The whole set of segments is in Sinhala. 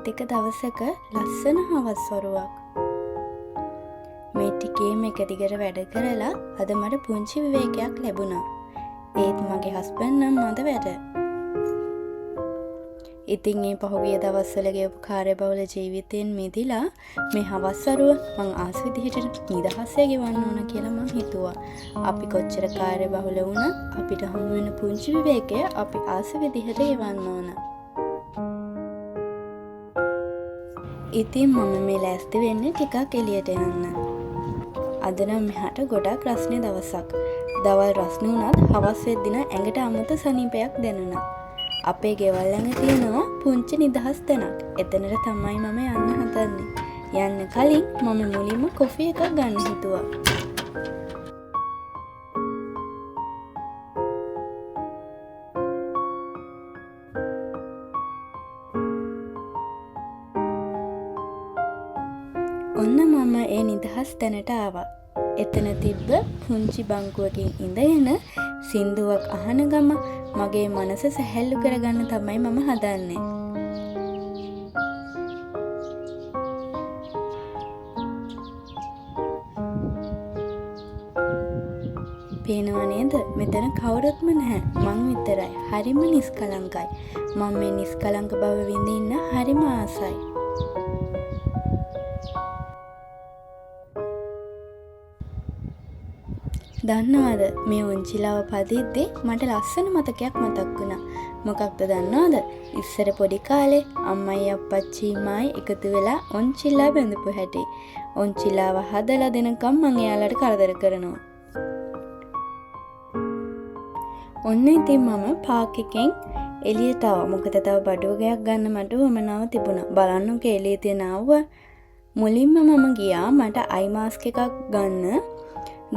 ඒත් එක දවසක ලස්සන හවස් වරුවක්. මේ ටිකේම එක දිගට වැඩ කරලා අද මට පුංචි විවේකයක් ලැබුණා. ඒත් මගේ හස්බන්ඩ් නම් මද වැඩ. ඉතින් මේ පහුගිය දවස්වල ගෙවපු කාර්යබහුල ජීවිතයෙන් මිදිලා මේ හවස් වරුව මං ආස විදිහට නිදහසේ ගෙවන්න ඕන කියලා මං හිතුවා. අපි කොච්චර කාර්යබහුල වුණත් අපිට හමු වෙන පුංචි විවේකය අපි ආස විදිහට ගෙවන්න ඕන. ඉතින් මම මේ ලෑස්ති වෙන්නේ ටිකක් එළියට යන්න. අද නම් මෙහාට ගොඩක් රස්නේ දවසක්. දවල් රස්නේ වුණත් හවස් වෙද්දී නම් ඇඟට අමුතු සනීපයක් දැනුණා. අපේ ගෙවල් ළඟ තියෙනවා පුංචි නිදහස් තැනක්. එතනට තමයි මම යන්න හදන්නේ. යන්න කලින් මම මුලින්ම කොෆි එකක් ගන්න හිතුවා. ඔන්න මම ඒ නිදහස් තැනට ආවා. එතන තිබ්බ පුංචි බංකුවකින් ඉඳගෙන සින්දුවක් අහන ගම මගේ මනස සැහැල්ලු කරගන්න තමයි මම හදන්නේ. පේනව නේද? මෙතන කවුරුත්ම නැහැ. මං විතරයි. හරිම නිස්කලංකයි. මම මේ නිස්කලංක බව විඳින්න හරිම ආසයි. දන්නවද මේ උන්චිලාව පදිද්දී මට ලස්සන මතකයක් මතක් වුණා. මොකක්ද දන්නවද? ඉස්සර පොඩි කාලේ අම්මයි අප්පච්චි මායි එකතු වෙලා උන්චිලා බඳපු හැටි. උන්චිලාව හදලා දෙනකම් මං එයාලට කරදර කරනවා. ඔන්න ඉතින් මම පාක් එකෙන් එළියට ආවා. මොකද තව බඩුවගයක් ගන්න මට වමනාව තිබුණා. බලන්නකෝ එළියේ තියෙන ආව. මුලින්ම මම ගියා මට අයි මාස්ක් එකක් ගන්න.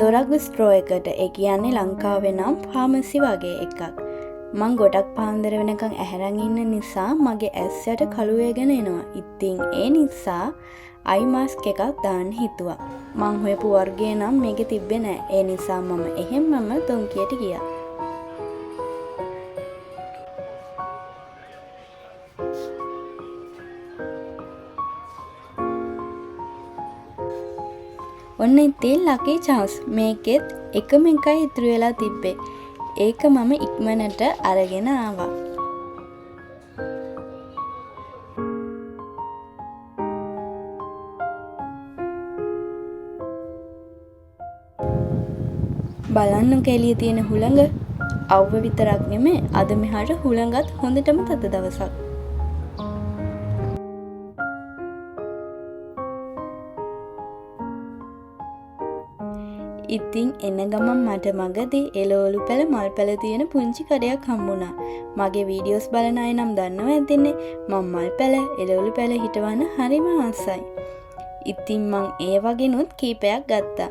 දොරක් ස්ට්‍රෝ එකට. ඒ කියන්නේ ලංකාවේ නම් ෆාමසි වගේ එකක්. මං ගොඩක් පාන්දර වෙනකන් ඇහැරන් ඉන්න නිසා මගේ ඇස් යට කළු වේගෙන එනවා. ඉතින් ඒ නිසා අයි මාස්ක් එකක් දාන්න හිතුවා. මං හොයපු වර්ගය නම් මේකේ තිබ්බේ නෑ. ඒ නිසා මම එහෙම්මම තොන්කියට ගියා. ඔන්න ඉතින් ලකී chance. මේකෙත් එකම එකයි ඉතුරු වෙලා තිබ්බේ. ඒක මම ඉක්මනට අරගෙන ආවා. බලන්නකෝ එළියේ තියෙන හුළඟ. අවුව විතරක් නෙමෙයි අද මෙහාට හුළඟත් හොඳටම තද දවසක්. ඉතින් එන ගමන් මට මගදී එළවලු පැල මල් පැල තියෙන පුංචි කඩයක් හම්බුණා. මගේ වීඩියෝස් බලන අය නම් දන්නවා ඇතිනේ මම මල් පැල එළවලු පැල හිටවන්න හරිම ආසයි. ඉතින් මං ඒ වගේනුත් කීපයක් ගත්තා.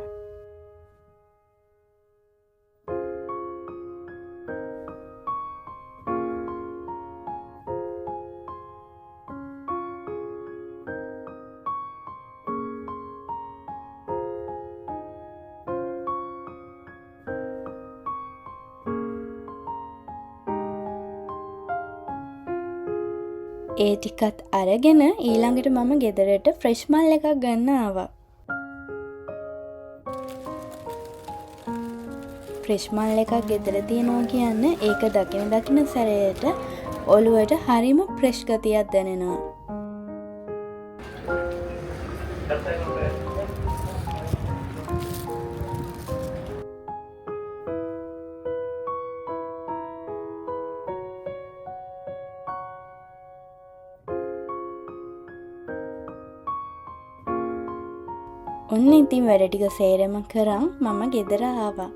ඒ ටිකත් අරගෙන ඊළඟට මම ගෙදරට ෆ්‍රෙෂ් මල් එකක් ගන්න ආවා. ෆ්‍රෙෂ් මල් එකක් ගෙදර තියෙනවා කියන්නේ ඒක දකින සැරේට ඔළුවට හරිම ෆ්‍රෙෂ් ගතියක් දැනෙනවා. ඔන්න ඉතින් වැඩ ටික සේරම කරන් මම ගෙදර ආවා.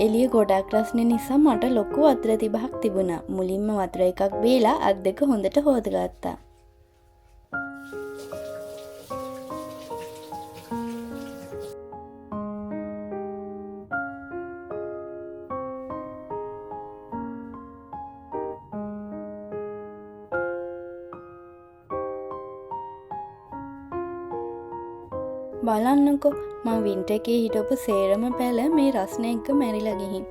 එළිය ගොඩක් රස්නේ නිසා මට ලොකු වතුර තිබහක් තිබුණා. මුලින්ම වතුර එකක් බීලා අත් දෙක හොඳට හොදගත්තා. බලන්නකෝ මං වින්ටර් එකේ හිටපු සේරම පැල මේ රස්නේ එක්ක මැරිලා ගිහින්.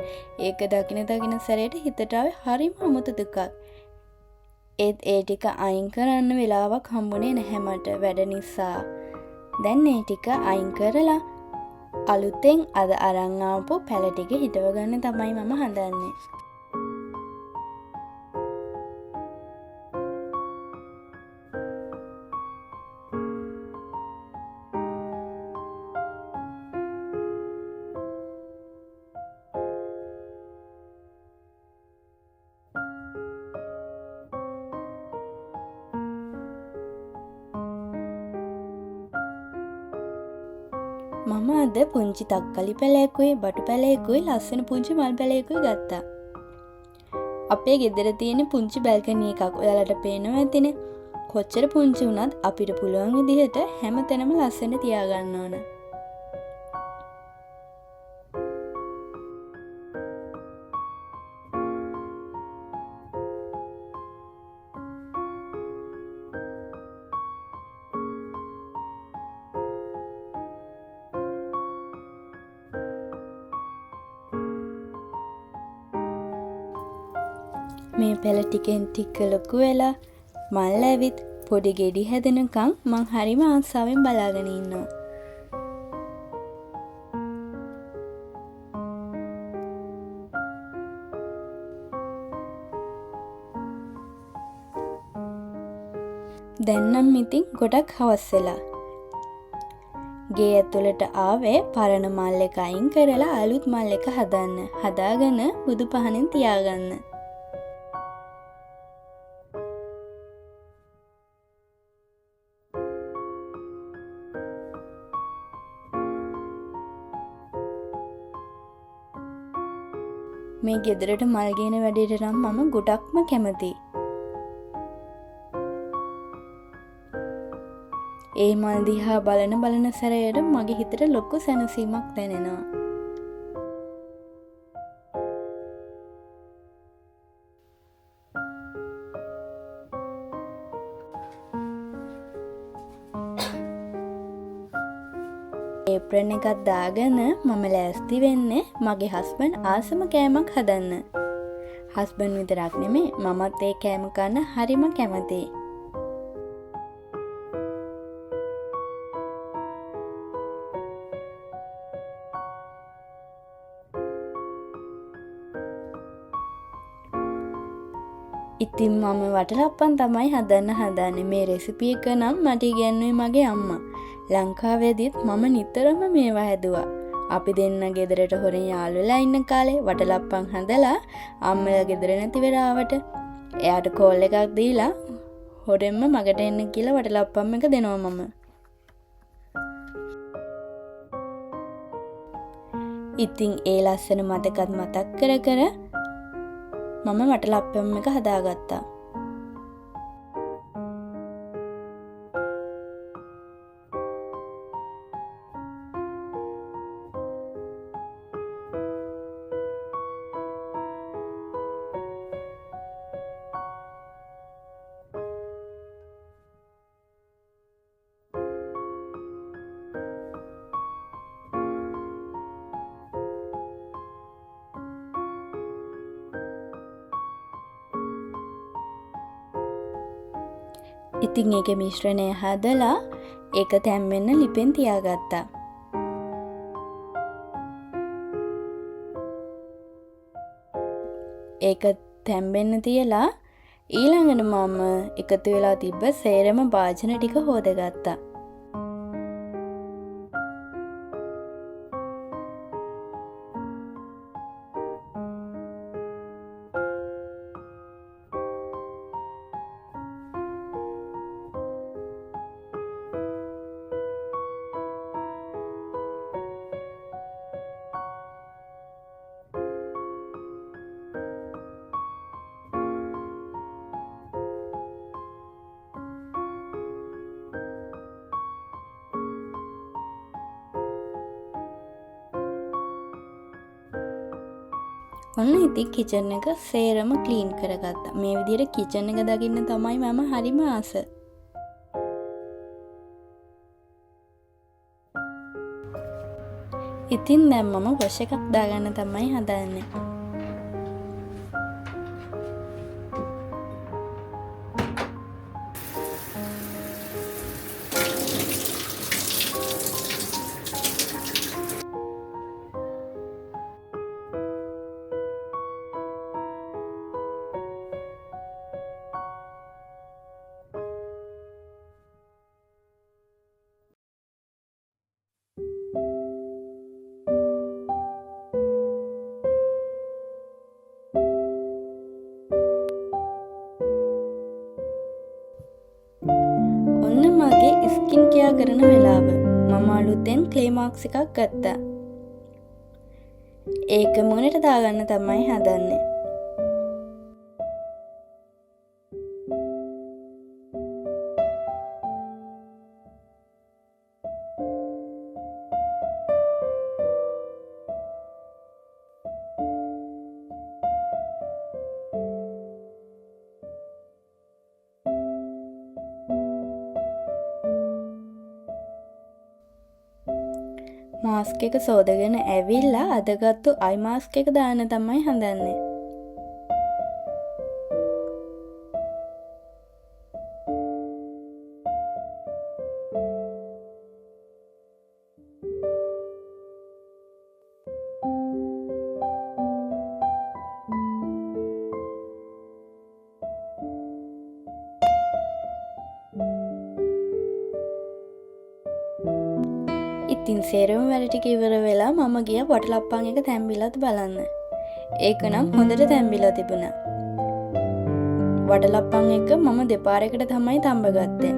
ඒක දකින සැරේට හිතට ආවේ හරිම අමුතු දුකක්. ඒත් ඒ ටික අයින් කරන්න වෙලාවක් හම්බුනේ නැහැ මට වැඩ නිසා. දැන් ඒ ටික අයින් කරලා අලුතෙන් අද අරන් ආපු පැල ටික හිටව ගන්න තමයි මම හදන්නේ. මම අද පුංචි තක්කලි පැලයකුයි බටු පැලයකුයි ලස්සන පුංචි මල් පැලයකුයි ගත්තා. අපේ ගෙදර තියෙන පුංචි බැල්කනි එකක් ඔයාලට පේනවා ඇතිනේ. කොච්චර පුංචි වුණත් අපිට පුළුවන් විදිහට හැමතැනම ලස්සන තියාගන්න ඕන. මේ පැල ටිකෙන් ටික ලොකු වෙලා මල් ඇවිත් පොඩි ගෙඩි හැදෙනකන් මං හරිම ආසාවෙන් බලාගෙන ඉන්නවා. දැන් නම් ඉතින් ගොඩක් හවස් වෙලා. ගේ ඇතුළට ආවේ පරණ මල් එක අයින් කරලා අලුත් මල් එක හදාගෙන බුදු පහනෙන් තියාගන්න. මේ ගෙදරට මල් ගේන වැඩේට නම් මම ගොඩක්ම කැමතියි. ඒ මල් දිහා බලන සැරයට මගේ හිතට ලොකු සැනසීමක් දැනෙනවා. ඒප්‍රන් එකක් දාගෙන මම ලෑස්ති වෙන්නේ මගේ හස්බන්ඩ් ආසම කෑමක් හදන්න. හස්බන්ඩ් විතරක් නෙමේ මමත් ඒ කෑම කන්න හරිම කැමතියි. ඉතින් මම වටලප්පන් තමයි හදන්නේ. මේ රෙසිපි එක නම් මට ඉගැන්නුවේ මගේ අම්මා. ලංකාවේදීත් මම නිතරම මේවා හැදුවා. අපි දෙන්න ගෙදරට හොරෙන් යාළු වෙලා ඉන්න කාලේ වටලප්පන් හදලා අම්මලා ගෙදර නැති වෙලාවට එයාට කෝල් එකක් දීලා හොරෙන්ම මගට එන්න කියලා වටලප්පම් එක දෙනවා මම. ඉතින් ඒ ලස්සන මතක් කර මම වටලප්පම් එක හදාගත්තා. ඉතින් ඒකේ මිශ්‍රණය හදලා ඒක තැම්බෙන්න ලිපෙන් තියාගත්තා. ඒක තැම්බෙන්න තියලා ඊළඟට මම එකතු වෙලා තිබ්බ සේරම භාජන ටික හොදගත්තා. ඔන්න ඉතින් කිචන් එක සේරම ක්ලීන් කරගත්තා. මේ විදිහට කිචන් එක දකින්න තමයි මම හරිම ආස. ඉතින් දැන් මම වොෂ් එකක් දාගන්න තමයි හදන්නේ. ඔන්න මගේ ස්කින් කෙයා කරන වෙලාව. මම අලුතෙන් ක්ලේ මාක්ස් එකක් ගත්තා. ඒක මුණට දාගන්න තමයි හදන්නේ. මාස්ක් එක සෝදගෙන ඇවිල්ලා අදගත්තු අයි මාස්ක් එක දාන්න තමයි හදන්නේ. ඉතින් සේරම වැඩ ටික ඉවර වෙලා මම ගියා වටලප්පන් එක තැම්බිලාද බලන්න. ඒක නම් හොඳට තැම්බිලා තිබුණා. වටලප්පන් එක මම දෙපාරකට තමයි තඹගත්තේ.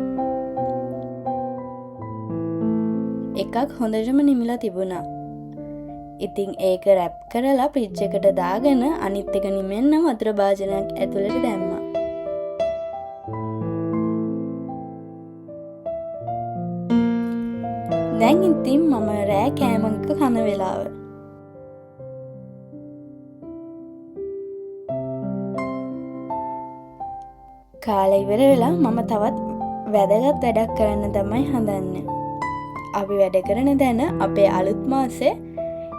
එකක් හොඳටම නිමිලා තිබුණා. ඉතින් ඒක රැප් කරලා ෆ්‍රිජ් එකට දාගෙන අනිත් එක නිමෙන්න වතුර භාජනයක් ඇතුළට දැම්මා. දැන් ඉතින් මම රෑ කෑම එක කන වෙලාව. කාලේ ඉවර වෙලා මම තවත් වැදගත් වැඩක් කරන්න තමයි හදන්නේ. අපි වැඩ කරන දැන අපේ අලුත් මාසේ,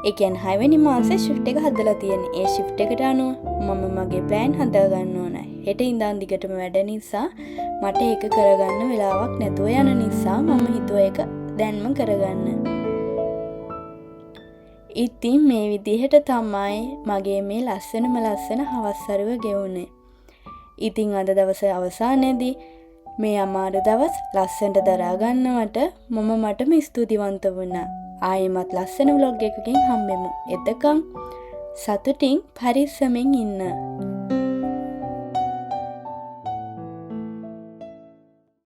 ඒ කියන්නේ 6 වෙනි මාසේ shift එක හදලා තියෙන්නේ. ඒ shift එකට අනුව මම මගේ plan හදා ගන්න ඕන. හෙට ඉඳන් දිගටම වැඩ නිසා මට ඒක කරගන්න වෙලාවක් නැතුව යන නිසා මම හිතුවා ඒක දැන්ම කරගන්න. ඉතින් මේ විදිහට තමයි මගේ මේ ලස්සන හවස්සරුව ගෙවුනේ. ඉතින් අද දවසේ අවසානයේදී මේ අමාරු දවස් ලස්සනට දරා ගන්නවට මටම ස්තුතිවන්ත වුණා. ආයෙමත් ලස්සන vlog එකකින් හම්බෙමු. එතකම් සතුටින් පරිස්සමෙන් ඉන්න.